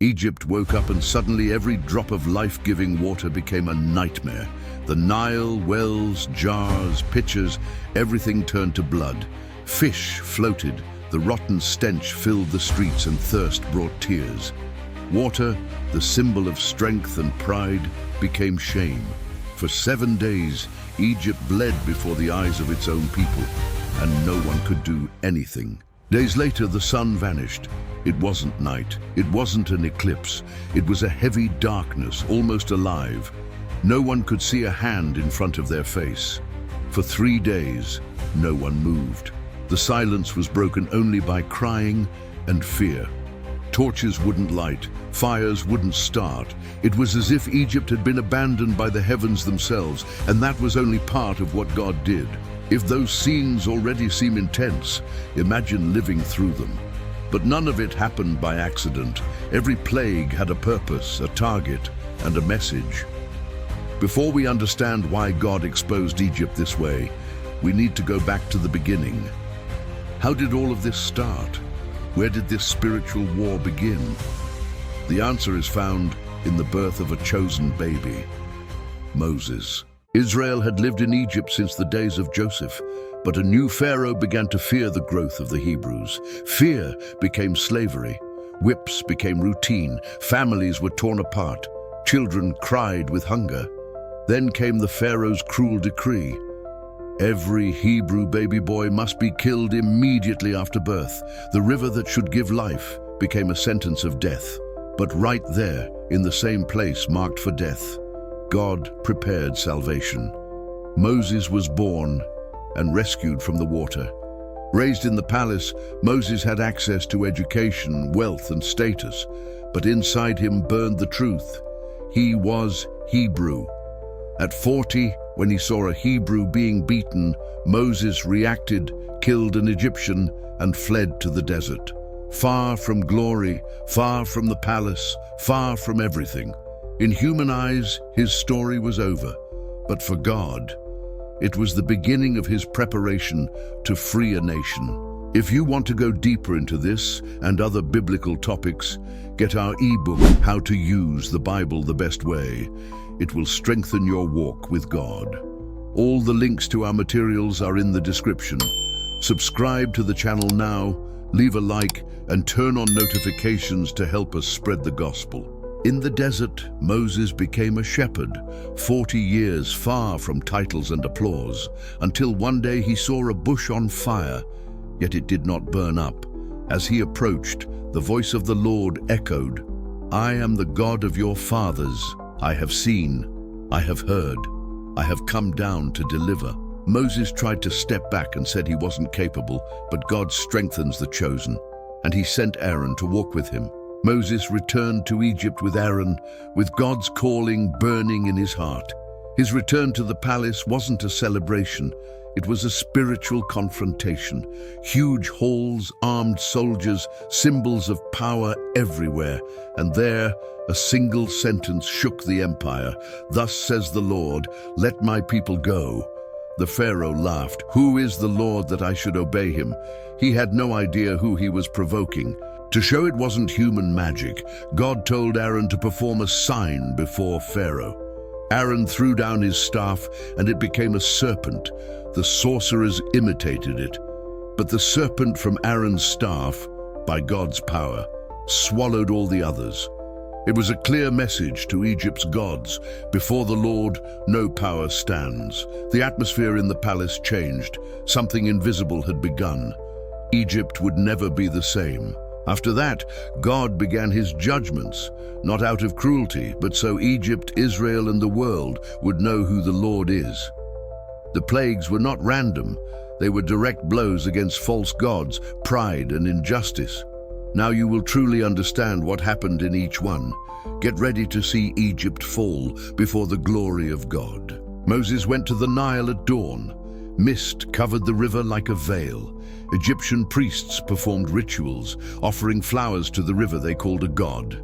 Egypt woke up and suddenly every drop of life-giving water became a nightmare. The Nile, wells, jars, pitchers, everything turned to blood. Fish floated, the rotten stench filled the streets and thirst brought tears. Water, the symbol of strength and pride, became shame. For 7 days, Egypt bled before the eyes of its own people, and no one could do anything. Days later, the sun vanished. It wasn't night. It wasn't an eclipse. It was a heavy darkness, almost alive. No one could see a hand in front of their face. For 3 days, no one moved. The silence was broken only by crying and fear. Torches wouldn't light, fires wouldn't start. It was as if Egypt had been abandoned by the heavens themselves, and that was only part of what God did. If those scenes already seem intense, imagine living through them. But none of it happened by accident. Every plague had a purpose, a target, and a message. Before we understand why God exposed Egypt this way, we need to go back to the beginning. How did all of this start? Where did this spiritual war begin? The answer is found in the birth of a chosen baby, Moses. Israel had lived in Egypt since the days of Joseph, but a new Pharaoh began to fear the growth of the Hebrews. Fear became slavery. Whips became routine. Families were torn apart. Children cried with hunger. Then came the Pharaoh's cruel decree. Every Hebrew baby boy must be killed immediately after birth. The river that should give life became a sentence of death. But right there, in the same place marked for death, God prepared salvation. Moses was born and rescued from the water. Raised in the palace, Moses had access to education, wealth, and status, but inside him burned the truth. He was Hebrew. At 40, when he saw a Hebrew being beaten, Moses reacted, killed an Egyptian, and fled to the desert. Far from glory, far from the palace, far from everything. In human eyes, his story was over, but for God, it was the beginning of his preparation to free a nation. If you want to go deeper into this and other biblical topics, get our ebook, How to Use the Bible the Best Way. It will strengthen your walk with God. All the links to our materials are in the description. Subscribe to the channel now, leave a like, and turn on notifications to help us spread the gospel. In the desert, Moses became a shepherd, 40 years far from titles and applause, until one day he saw a bush on fire, yet it did not burn up. As he approached, the voice of the Lord echoed, "I am the God of your fathers. I have seen, I have heard, I have come down to deliver." Moses tried to step back and said he wasn't capable, but God strengthens the chosen, and he sent Aaron to walk with him. Moses returned to Egypt with Aaron, with God's calling burning in his heart. His return to the palace wasn't a celebration, it was a spiritual confrontation. Huge halls, armed soldiers, symbols of power everywhere, and there, a single sentence shook the empire. "Thus says the Lord, let my people go." The Pharaoh laughed. "Who is the Lord that I should obey him?" He had no idea who he was provoking. To show it wasn't human magic, God told Aaron to perform a sign before Pharaoh. Aaron threw down his staff and it became a serpent. The sorcerers imitated it. But the serpent from Aaron's staff, by God's power, swallowed all the others. It was a clear message to Egypt's gods. Before the Lord, no power stands. The atmosphere in the palace changed. Something invisible had begun. Egypt would never be the same. After that, God began his judgments, not out of cruelty, but so Egypt, Israel, and the world would know who the Lord is. The plagues were not random. They were direct blows against false gods, pride, and injustice. Now you will truly understand what happened in each one. Get ready to see Egypt fall before the glory of God. Moses went to the Nile at dawn. Mist covered the river like a veil. Egyptian priests performed rituals, offering flowers to the river they called a god.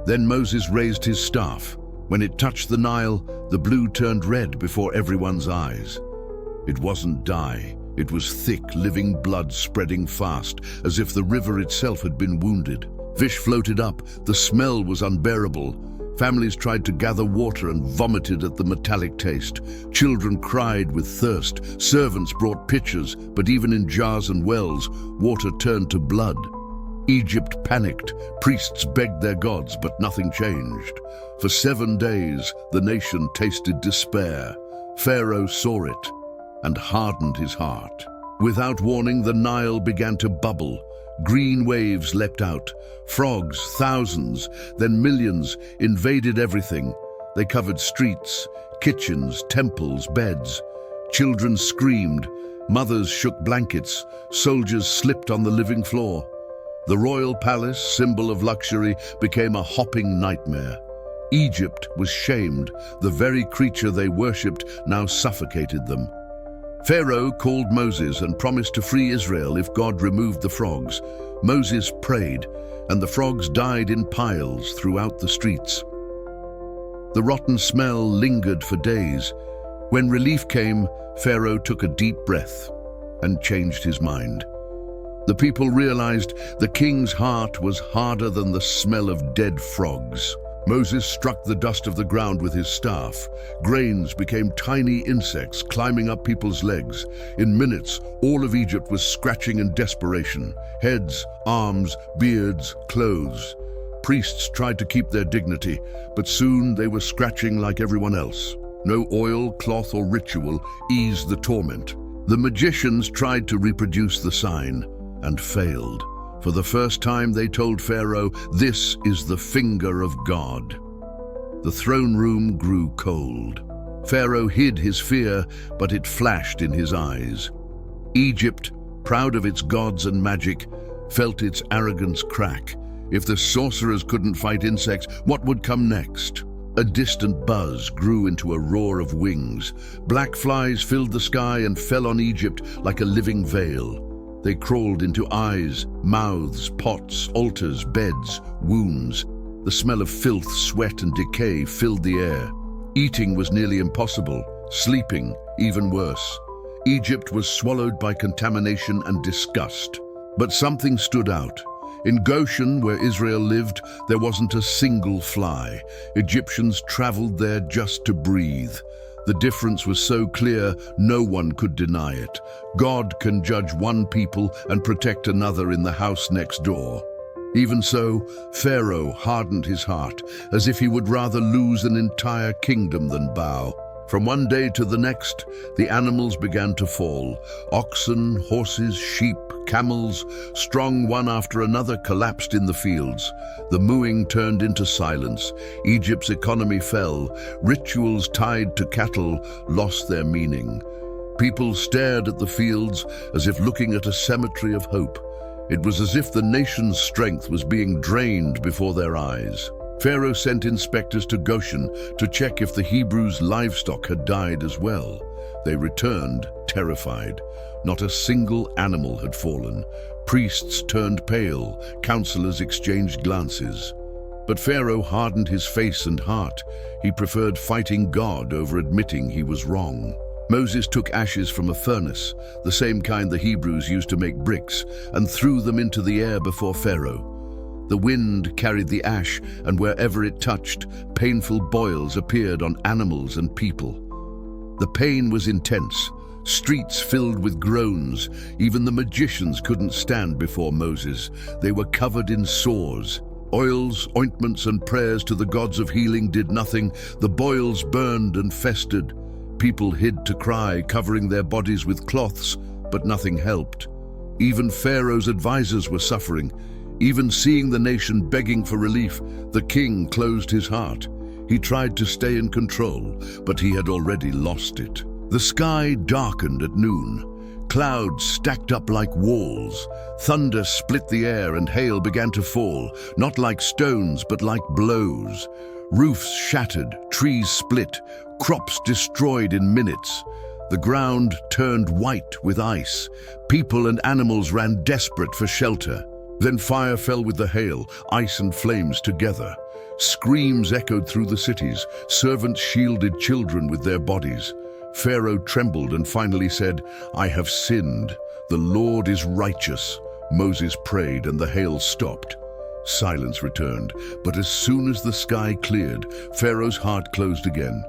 Then Moses raised his staff. When it touched the Nile, the blue turned red before everyone's eyes. It wasn't dye. It was thick, living blood spreading fast, as if the river itself had been wounded. Fish floated up. The smell was unbearable. Families tried to gather water and vomited at the metallic taste. Children cried with thirst. Servants brought pitchers, but even in jars and wells, water turned to blood. Egypt panicked. Priests begged their gods, but nothing changed. For 7 days, the nation tasted despair. Pharaoh saw it and hardened his heart. Without warning, the Nile began to bubble. Green waves leapt out. Frogs, thousands, then millions, invaded everything. They covered streets, kitchens, temples, beds. Children screamed. Mothers shook blankets. Soldiers slipped on the living floor. The royal palace, symbol of luxury, became a hopping nightmare. Egypt was shamed. The very creature they worshipped now suffocated them. Pharaoh called Moses and promised to free Israel if God removed the frogs. Moses prayed, and the frogs died in piles throughout the streets. The rotten smell lingered for days. When relief came, Pharaoh took a deep breath and changed his mind. The people realized the king's heart was harder than the smell of dead frogs. Moses struck the dust of the ground with his staff. Grains became tiny insects climbing up people's legs. In minutes, all of Egypt was scratching in desperation. Heads, arms, beards, clothes. Priests tried to keep their dignity, but soon they were scratching like everyone else. No oil, cloth, or ritual eased the torment. The magicians tried to reproduce the sign and failed. For the first time, they told Pharaoh, "This is the finger of God." The throne room grew cold. Pharaoh hid his fear, but it flashed in his eyes. Egypt, proud of its gods and magic, felt its arrogance crack. If the sorcerers couldn't fight insects, what would come next? A distant buzz grew into a roar of wings. Black flies filled the sky and fell on Egypt like a living veil. They crawled into eyes, mouths, pots, altars, beds, wounds. The smell of filth, sweat, and decay filled the air. Eating was nearly impossible, sleeping even worse. Egypt was swallowed by contamination and disgust. But something stood out. In Goshen, where Israel lived, there wasn't a single fly. Egyptians traveled there just to breathe. The difference was so clear, no one could deny it. God can judge one people and protect another in the house next door. Even so, Pharaoh hardened his heart, as if he would rather lose an entire kingdom than bow. From one day to the next, the animals began to fall. Oxen, horses, sheep, camels, strung one after another, collapsed in the fields. The mooing turned into silence. Egypt's economy fell. Rituals tied to cattle lost their meaning. People stared at the fields as if looking at a cemetery of hope. It was as if the nation's strength was being drained before their eyes. Pharaoh sent inspectors to Goshen to check if the Hebrews' livestock had died as well. They returned, terrified. Not a single animal had fallen. Priests turned pale. Counselors exchanged glances. But Pharaoh hardened his face and heart. He preferred fighting God over admitting he was wrong. Moses took ashes from a furnace, the same kind the Hebrews used to make bricks, and threw them into the air before Pharaoh. The wind carried the ash, and wherever it touched, painful boils appeared on animals and people. The pain was intense. Streets filled with groans. Even the magicians couldn't stand before Moses. They were covered in sores. Oils, ointments, and prayers to the gods of healing did nothing. The boils burned and festered. People hid to cry, covering their bodies with cloths, but nothing helped. Even Pharaoh's advisors were suffering. Even seeing the nation begging for relief, the king closed his heart. He tried to stay in control, but he had already lost it. The sky darkened at noon. Clouds stacked up like walls. Thunder split the air and hail began to fall, not like stones, but like blows. Roofs shattered, trees split, crops destroyed in minutes. The ground turned white with ice. People and animals ran desperate for shelter. Then fire fell with the hail, ice and flames together. Screams echoed through the cities. Servants shielded children with their bodies. Pharaoh trembled and finally said, "I have sinned. The Lord is righteous." Moses prayed and the hail stopped. Silence returned, but as soon as the sky cleared, Pharaoh's heart closed again.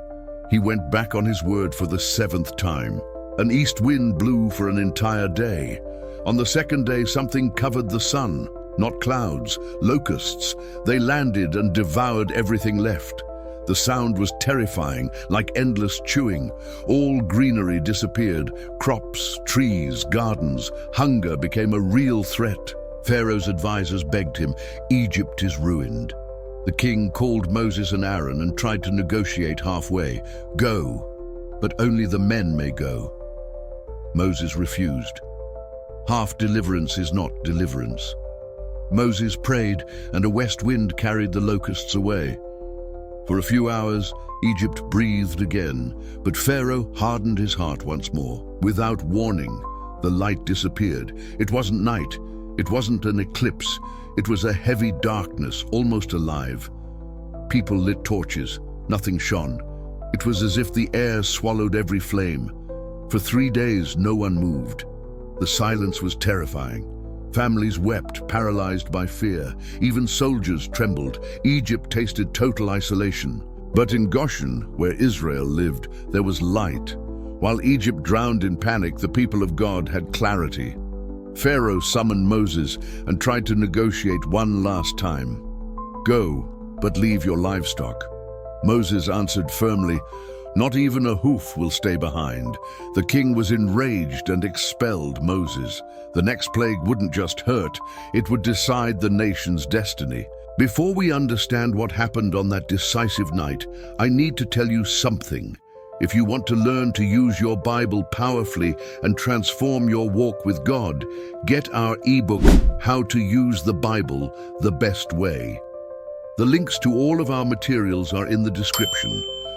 He went back on his word for the 7th time. An east wind blew for an entire day. On the 2nd day, something covered the sun. Not clouds, locusts. They landed and devoured everything left. The sound was terrifying, like endless chewing. All greenery disappeared. Crops, trees, gardens. Hunger became a real threat. Pharaoh's advisors begged him, "Egypt is ruined." The king called Moses and Aaron and tried to negotiate halfway. "Go, but only the men may go." Moses refused. Half deliverance is not deliverance. Moses prayed, and a west wind carried the locusts away. For a few hours, Egypt breathed again, but Pharaoh hardened his heart once more. Without warning, the light disappeared. It wasn't night. It wasn't an eclipse. It was a heavy darkness, almost alive. People lit torches. Nothing shone. It was as if the air swallowed every flame. For 3 days, no one moved. The silence was terrifying. Families wept, paralyzed by fear. Even soldiers trembled. Egypt tasted total isolation. But in Goshen, where Israel lived, there was light. While Egypt drowned in panic, the people of God had clarity. Pharaoh summoned Moses and tried to negotiate one last time. "Go, but leave your livestock." Moses answered firmly, "Not even a hoof will stay behind." The king was enraged and expelled Moses. The next plague wouldn't just hurt, it would decide the nation's destiny. Before we understand what happened on that decisive night, I need to tell you something. If you want to learn to use your Bible powerfully and transform your walk with God, get our ebook, How to Use the Bible the Best Way. The links to all of our materials are in the description.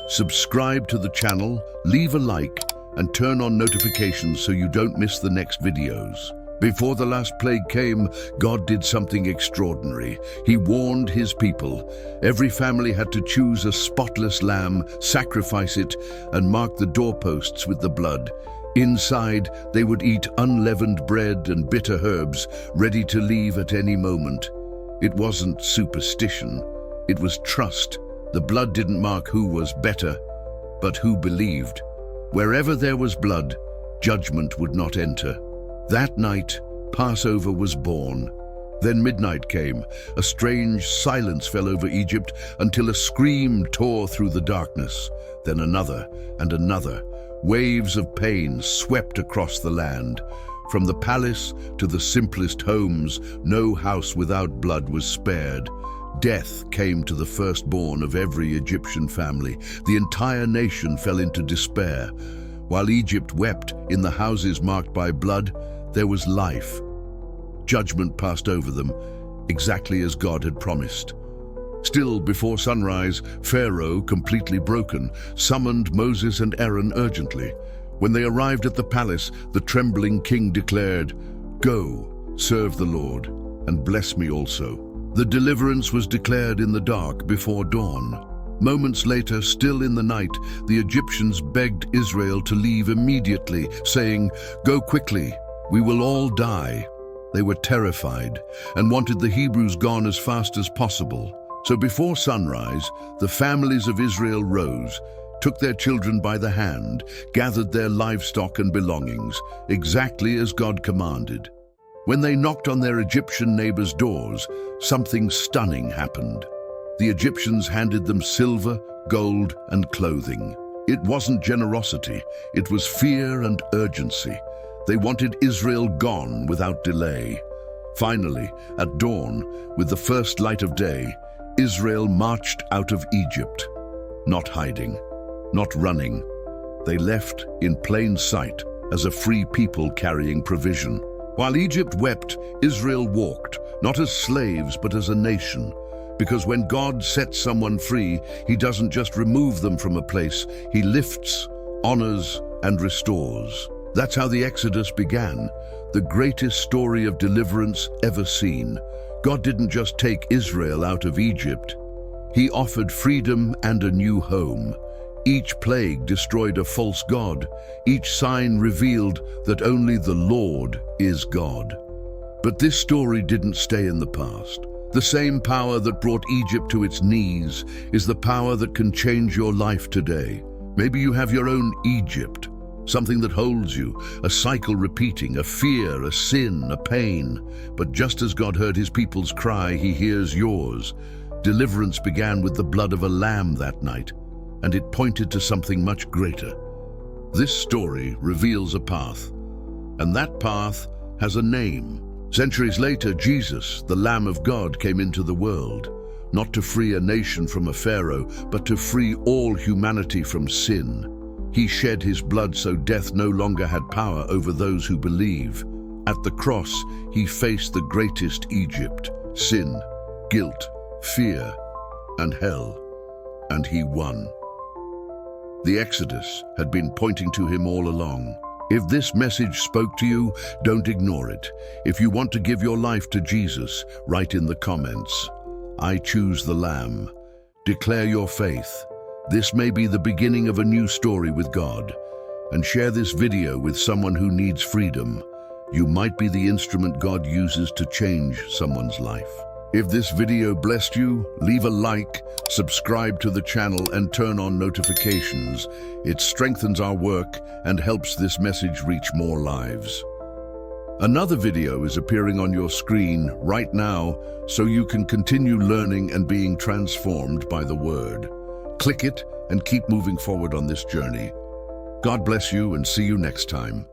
Subscribe to the channel, leave a like, and turn on notifications so you don't miss the next videos. Before the last plague came, God did something extraordinary. He warned his people. Every family had to choose a spotless lamb, sacrifice it, and mark the doorposts with the blood. Inside, they would eat unleavened bread and bitter herbs, ready to leave at any moment. It wasn't superstition. It was trust. The blood didn't mark who was better, but who believed. Wherever there was blood, judgment would not enter. That night, Passover was born. Then midnight came. A strange silence fell over Egypt until a scream tore through the darkness. Then another and another. Waves of pain swept across the land. From the palace to the simplest homes, no house without blood was spared. Death came to the firstborn of every Egyptian family. The entire nation fell into despair. While Egypt wept in the houses marked by blood, there was life. Judgment passed over them, exactly as God had promised. Still, before sunrise, Pharaoh, completely broken, summoned Moses and Aaron urgently. When they arrived at the palace, the trembling king declared, "Go, serve the Lord, and bless me also." The deliverance was declared in the dark before dawn. Moments later, still in the night, the Egyptians begged Israel to leave immediately, saying, "Go quickly, we will all die." They were terrified and wanted the Hebrews gone as fast as possible. So before sunrise, the families of Israel rose, took their children by the hand, gathered their livestock and belongings, exactly as God commanded. When they knocked on their Egyptian neighbors' doors, something stunning happened. The Egyptians handed them silver, gold, and clothing. It wasn't generosity, it was fear and urgency. They wanted Israel gone without delay. Finally, at dawn, with the first light of day, Israel marched out of Egypt. Not hiding, not running. They left in plain sight as a free people carrying provision. While Egypt wept, Israel walked, not as slaves, but as a nation. Because when God sets someone free, he doesn't just remove them from a place, he lifts, honors, and restores. That's how the Exodus began, the greatest story of deliverance ever seen. God didn't just take Israel out of Egypt. He offered freedom and a new home. Each plague destroyed a false god. Each sign revealed that only the Lord is God. But this story didn't stay in the past. The same power that brought Egypt to its knees is the power that can change your life today. Maybe you have your own Egypt, something that holds you, a cycle repeating, a fear, a sin, a pain. But just as God heard his people's cry, he hears yours. Deliverance began with the blood of a lamb that night, and it pointed to something much greater. This story reveals a path, and that path has a name. Centuries later, Jesus, the Lamb of God, came into the world, not to free a nation from a Pharaoh, but to free all humanity from sin. He shed his blood so death no longer had power over those who believe. At the cross, he faced the greatest Egypt, sin, guilt, fear, and hell, and he won. The Exodus had been pointing to him all along. If this message spoke to you, don't ignore it. If you want to give your life to Jesus, write in the comments, "I choose the Lamb." Declare your faith. This may be the beginning of a new story with God. And share this video with someone who needs freedom. You might be the instrument God uses to change someone's life. If this video blessed you, leave a like, subscribe to the channel, and turn on notifications. It strengthens our work and helps this message reach more lives. Another video is appearing on your screen right now, so you can continue learning and being transformed by the Word. Click it and keep moving forward on this journey. God bless you and see you next time.